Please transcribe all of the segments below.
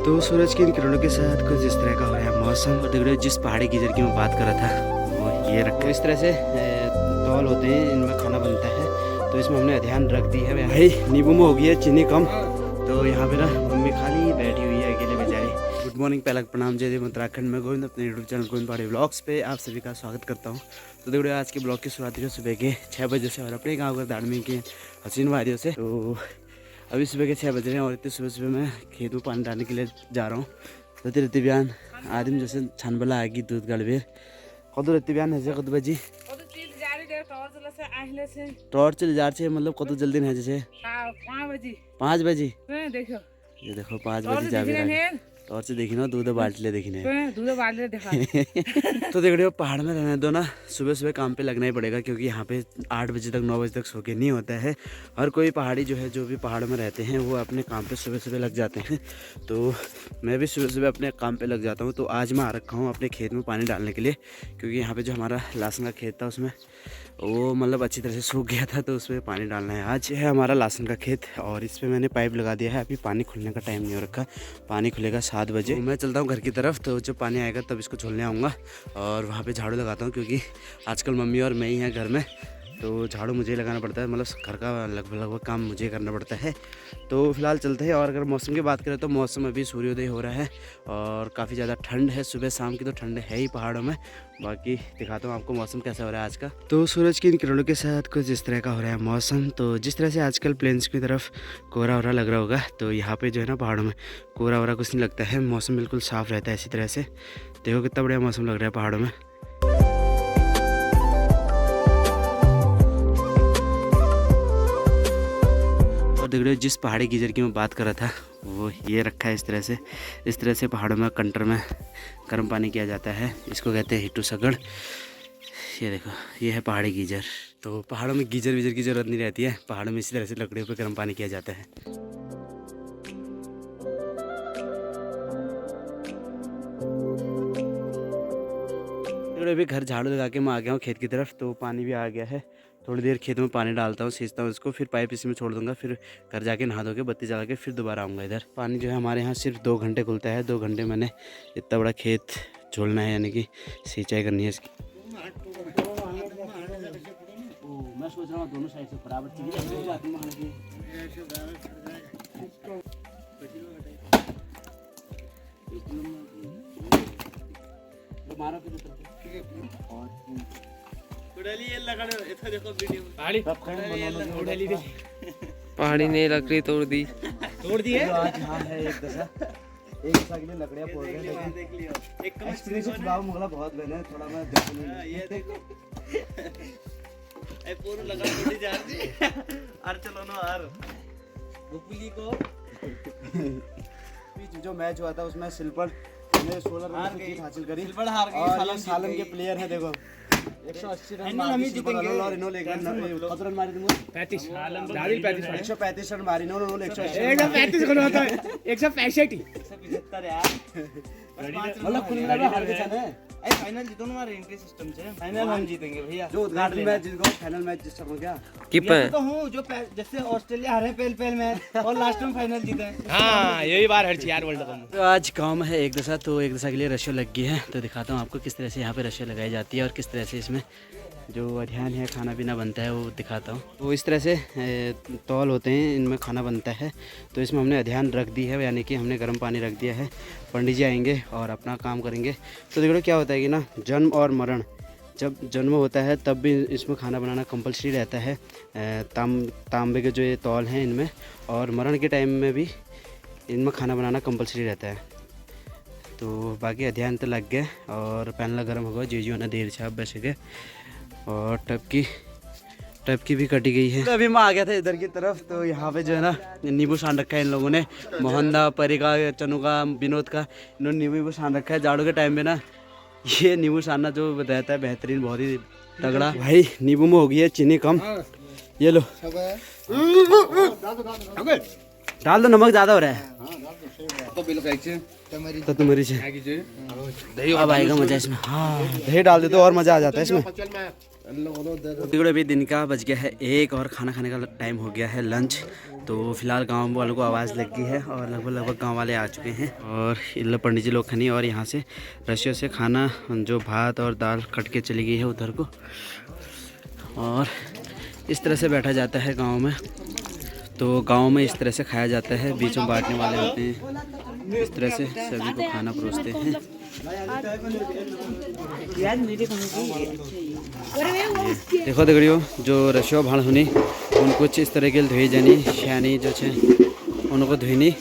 तो सूरज की इन किरणों के साथ कुछ इस तरह का हो रहा है मौसम। और देख रहे हो जिस पहाड़ी गीजर की मैं बात कर रहा था वो ये रखा। इस तरह से तौल होते हैं, इनमें खाना बनता है, तो इसमें हमने ध्यान रख दी है। भाई नींबू में हो गई है चीनी कम, तो यहाँ पे ना मम्मी खाली बैठी हुई है अकेले बेचारी। गुड मॉर्निंग, पहला प्रणाम, जय देव उत्तराखंड में गोविंद, अपने यूट्यूब चैनल गोविंद पहाड़ी व्लॉग्स पे आप सभी का स्वागत करता हूँ। तो देख रहे हो आज के ब्लॉग की शुरुआत है सुबह के 6 बजे से और अपने गाँव का दाड़मी के हसीन वादियों से। तो अभी सुबह के 6 बज रहे हैं और इतने सुबह सुबह मैं खेत में पानी डालने के लिए जा रहा हूँ। तो रहते बयान आदमी जैसे छानबला आएगी दूध गड़बे कदू रहते बयान है कदू बजी टॉर्च चले जा रहे मतलब कदू जल्दी है जैसे 5 बजे देखो ये देखो 5 बजे जा रहे और से देखी ना दूध बाल्टी देखने तो देख रहे हो पहाड़ में रहने दो ना, सुबह सुबह काम पे लगना ही पड़ेगा क्योंकि यहाँ पे 8 बजे तक 9 बजे तक सो के नहीं होता है। हर कोई पहाड़ी जो है जो भी पहाड़ में रहते हैं वो अपने काम पे सुबह सुबह लग जाते हैं। तो मैं भी सुबह सुबह अपने काम पे लग जाता हूँ। तो आज मैं आ रखा हूँ अपने खेत में पानी डालने के लिए क्योंकि यहाँ पे जो हमारा लहसुन का खेत था उसमें वो मतलब अच्छी तरह से सूख गया था, तो उसमें पानी डालना है। आज है हमारा लहसुन का खेत और इस पर मैंने पाइप लगा दिया है। अभी पानी खुलने का टाइम नहीं हो रखा, पानी खुलेगा 7 बजे। मैं चलता हूँ घर की तरफ, तो जब पानी आएगा तब इसको छोड़ने आऊँगा और वहाँ पे झाड़ू लगाता हूँ क्योंकि आजकल मम्मी और मैं ही हैं घर में, तो झाड़ू मुझे ही लगाना पड़ता है, मतलब घर का लगभग काम मुझे करना पड़ता है। तो फिलहाल चलते हैं। और अगर मौसम की बात करें तो मौसम अभी सूर्योदय हो रहा है और काफ़ी ज़्यादा ठंड है, सुबह शाम की तो ठंड है ही पहाड़ों में। बाकी दिखाता हूँ आपको मौसम कैसा हो रहा है आज का। तो सूरज की इन किरणों के साथ कुछ इस तरह का हो रहा है मौसम। तो जिस तरह से आजकल प्लेन्स की तरफ कोहरा वोहरा लग रहा होगा, तो यहाँ पे जो है ना पहाड़ों में कोहरा वोहरा कुछ नहीं लगता है, मौसम बिल्कुल साफ़ रहता है। इसी तरह से देखो कितना बढ़िया मौसम लग रहा है पहाड़ों में। देख रहे हो जिस पहाड़ी गीजर की मैं बात कर रहा था वो ये रखा है। इस तरह से पहाड़ों में कंटर में गर्म पानी किया जाता है, इसको कहते हैं हिटू सगड़। ये देखो ये है पहाड़ी गीजर। तो पहाड़ों में गीजर वीजर की ज़रूरत नहीं रहती है, पहाड़ों में इसी तरह से लकड़ियों पर गर्म पानी किया जाता है। अभी घर झाड़ू लगा के मैं आ गया हूँ खेत की तरफ, तो पानी भी आ गया है। थोड़ी देर खेत में पानी डालता हूँ, सींचता हूँ इसको, फिर पाइप इसमें छोड़ दूंगा, फिर घर जाके नहा धो के बत्ती जला के फिर दोबारा आऊँगा इधर। पानी जो है हमारे यहाँ सिर्फ 2 घंटे खुलता है, 2 घंटे मैंने इतना बड़ा खेत झोलना है, यानी कि सिंचाई करनी है इसकी। मैं सोच रहा हूँ दोनों साइड से बराबर पहाड़ी ने लकड़ी तोड़ दी है। आज यहाँ है एक दशा के लिए लकड़ियाँ फोड़ रहे हैं, लेकिन बाबू मुगला बहुत बने थोड़ा मैं ये देखो पूरा लगा टूटी जा रही अरे चलो ना यार गुप्पी को जो मैच हुआ था उसमें सिल्वर ने 16 रन की जीत हासिल करी। सिल्वर हार गई और सालम के प्लेयर हैं, देखो 180 रन हम ही जीतेंगे और इन्होंने 1 रन मारी थे 35 135 रन मारी इन्होंने 135 रन होता है 165 यार मतलब कुल मिला के हार गए थे। ए फाइनल जीतो ना हमारे एंट्री सिस्टम से, फाइनल हम जीतेंगे भैया। जो उद्घाटन मैच जीत गए फाइनल मैच जिस सकूं क्या कीपर तो हूं जो जैसे ऑस्ट्रेलिया हारे पहले मैच और लास्ट में फाइनल जीते। हां यही बार हर यार वर्ल्ड कप। तो आज गांव में है एक दशा, तो एक दशा के लिए रशिया लग गई है, तो दिखाता हूं आपको किस तरह से यहां पे रशिया लगाई जाती है और किस तरह से इसमें जो अध्ययन है खाना पीना बनता है वो दिखाता हूँ। तो इस तरह से तौल होते हैं, इनमें खाना बनता है, तो इसमें हमने अध्ययन रख दी है, यानी कि हमने गर्म पानी रख दिया है। पंडित जी आएंगे और अपना काम करेंगे। तो देखो क्या होता है कि ना जन्म और मरण, जब जन्म होता है तब भी इसमें खाना बनाना कंपलसरी रहता है, तांबे के जो ये तौल हैं इनमें, और मरण के टाइम में भी इनमें खाना बनाना कंपलसरी रहता है। तो बाकी अध्ययन तो लग गए और पैनला गर्म होगा जी होना देर छाप बच गए और टप की भी कटी गई है। तो अभी मैं आ गया था इधर की तरफ, तो यहाँ पे जो है ना नींबू सान रखा है इन लोगों ने, मोहनदा परिका चनू का विनोद का, इन्होंने नींबू सान रखा है। झाड़ू के टाइम में ना ये नींबू सानना जो बताता है बेहतरीन, बहुत ही तगड़ा। भाई नींबू में हो गई है चीनी कम, ये लो डाल दो, नमक ज़्यादा हो रहा है तो तुम्हारी से दही अब आएगा मजा इसमें। हाँ दही डाल दे तो और मज़ा आ जाता है इसमें। अभी दिन का बज गया है 1 और खाना खाने का टाइम हो गया है लंच। तो फिलहाल गांव वालों को आवाज़ लग गई है और लगभग गांव वाले आ चुके हैं और इन पंडित जी लोग खनी और यहाँ से रस्सियों से खाना जो भात और दाल कट के चली गई है उधर को। और इस तरह से बैठा जाता है गांव में। तो गांव में इस तरह से खाया जाता है, बीच में बांटने वाले होते हैं, इस तरह से सभी को खाना परोसते हैं। देखो दगड़ियों, जो रसियो भाण हुनी उन कुछ इस तरह के धोई जानी श्यानी जो छे उनको धोईनी।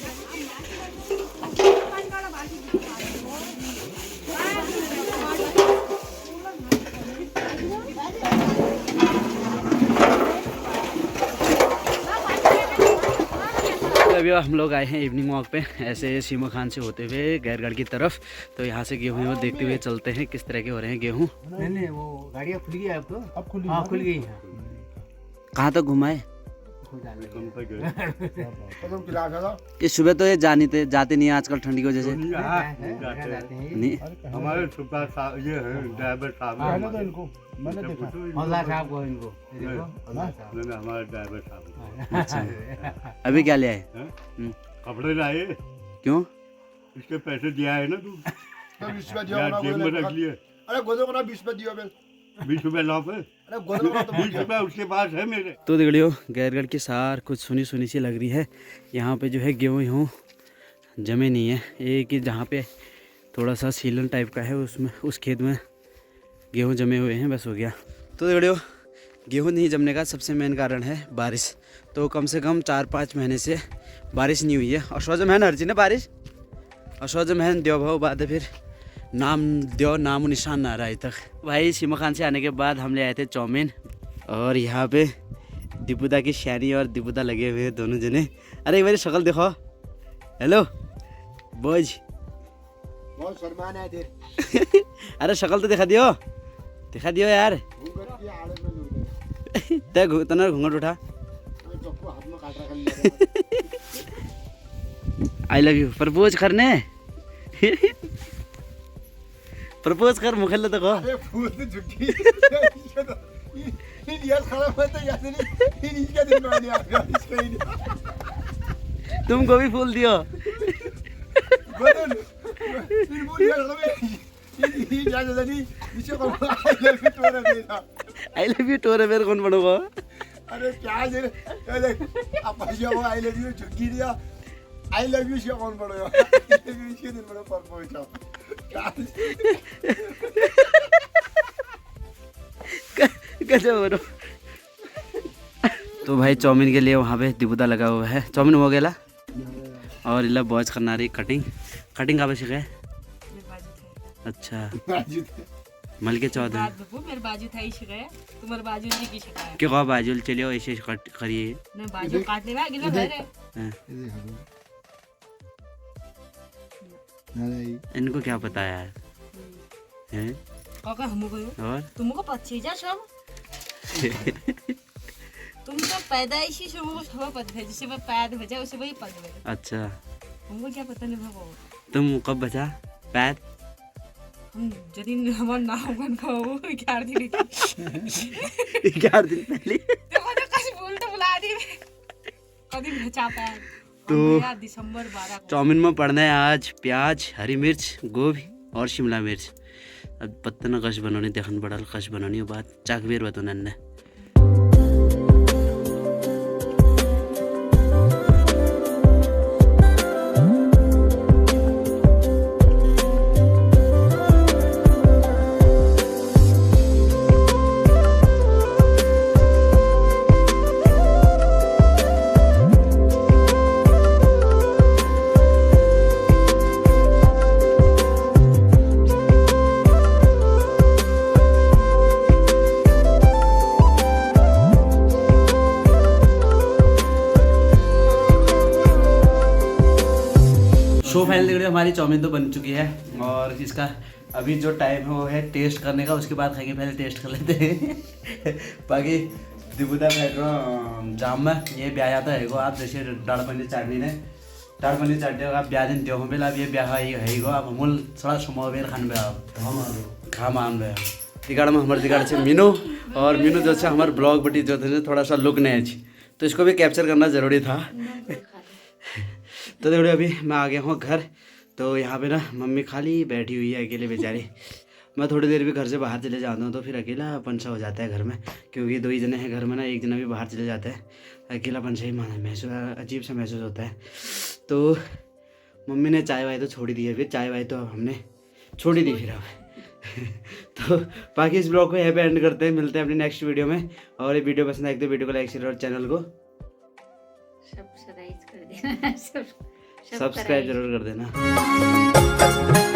अभी हम लोग आए हैं इवनिंग वॉक पे ऐसे सीमा खान से होते हुए गैरगढ़ की तरफ। तो यहाँ से गेहूँ वो देखते हुए चलते हैं किस तरह के हो रहे हैं गेहूँ। नहीं वो गाड़ियाँ खुल गई अब तो। अब खुल गई। हाँ खुल गई। कहाँ तक घुमाए? इस सुबह तो ये जाते नहीं है आजकल ठंडी की वजह से। नहीं हमारे ये है ड्राइवर साहब मैंने देखा हौला साहब को इनको हमारे ड्राइवर साहब। अच्छा अभी क्या ले आए? कपड़े लाए। क्यों? इसके पैसे दिया है ना तू? 20 रुपया दिया जेब में रख लिए। अरे गोदो को ना 20 रुपया दिया बे। 20 रुपए लाओ पे। अरे गोदो को तो 20 रुपए उसके पास है मेरे। तो दगड़ियों, गैरगढ़ की सार कुछ सुनी सुनी सी लग रही है। यहाँ पे जो है गेहूँ जमे नहीं है। एक ही जहाँ पे थोड़ा सा सीलन टाइप का है उसमें उस खेत में गेहूँ जमे हुए हैं, बस हो गया। तो दगड़ियों, गेहूँ नहीं जमने का सबसे मेन कारण है बारिश। तो कम से कम 4-5 महीने से बारिश नहीं हुई है। अशोज महन हर चीज़ बारिश अशोज महन देव भाव बाद फिर नाम निशान ना रहा अभी तक। भाई सीमा खान से आने के बाद हम ले आए थे चाउमीन और यहाँ पे दीपुदा की शैनी और दीपुदा लगे हुए हैं दोनों जने। अरे एक बार शक्ल दिखाओ। हेलो बोझ। बहुत शर्मान है थे। अरे शक्ल तो दिखा दियो यार। तना घूंघट उठा। आई लव यू प्रपोज करने। प्रपोज कर मुखल तो कहो। अरे फूल तो झुकी। यार खराब मत याद नहीं इसका दिन में आ गया इसका ही। तुमको भी फूल दियो। गोदन फिर बोल यार हमें ये याद नहीं इसे को आई लव यू टोरे मेरे कौन बनोगा? अरे क्या जे अरे अब भैया वो आई लव यू झुकी दिया। आई लव यू से कौन पड़ेगा? इसके दिन बड़ा पर पहुंचा कैसे बनो। तो भाई चाउमीन के लिए वहाँ पे दिबुदा लगा हुआ है। चाउमीन हो गया और इला बॉज करना रही कटिंग आवश्यक है। अच्छा मल के चौदह मेरे बाजू था इस गए तुम्हारे बाजू नहीं की शिकायत क्यों बाजू चलिए ऐसे कट करिए मैं बाजू काटने में गिला घर है। इनको क्या पता यार हैं? काका हमको और तुमको पच्चीस जा सब तुम तो पैदाइशी से वो सब पद है जिसे वो पैद हो जाए उसे वही पद है। अच्छा हमको क्या पता नहीं भगो तुम कब बचा पैद? हम जदिन हमार नाम बन खाओ 11 दिन 11 दिन पहले तो वो कस बोल तो बुला दी कभी बचा पैद। तो दिसंबर 12 चाउमीन में पड़ना है आज प्याज, हरी मिर्च, गोभी और शिमला मिर्च। अब पत्ता कश बनानी देखन बड़ा कश बनानी बात चाक बेर बतो नन्ने। सो फाइनली हमारी चाउमीन तो बन चुकी है और इसका अभी जो टाइम है वो है टेस्ट करने का। उसके बाद खाएंगे, पहले टेस्ट कर लेते हैं। बाकी दिबुदा बैठो जाम में ये ब्याह आता है आप जैसे दाल पनीर चाटनी ने दाल पनीर चाटने आप ब्याह दिन त्यो बेला अब ये ब्याह है आप मूल थोड़ा समय बेर खान बे आप घाम आन बे दिगाड़ में हमारे दिगाड़ से मीनू और मीनू जो है हमारे ब्लॉग बटी जो थे थोड़ा सा लुक नहीं अच्छी, तो इसको भी कैप्चर करना ज़रूरी था। तो देखो अभी मैं आ गया हूँ घर। तो यहाँ पे ना मम्मी खाली बैठी हुई है अकेले बेचारी। मैं थोड़ी देर भी घर से बाहर चले जाता हूँ तो फिर अकेलापन सा हो जाता है घर में, क्योंकि 2 ही जने हैं घर में ना, एक जना भी बाहर चले जाता है, अकेलापन से ही महसूस अजीब सा महसूस होता है। तो मम्मी ने चाय वाय तो छोड़ ही दी है, फिर चाय वाय तो अब हमने छोड़ ही दी फिर अब। तो बाकी इस ब्लॉग को यहाँ पे एंड करते हैं, मिलते हैं अपनी नेक्स्ट वीडियो में। और ये वीडियो पसंद आए तो वीडियो को लाइक शेयर और चैनल को सब्सक्राइब कर देना। सब्सक्राइब जरूर कर देना।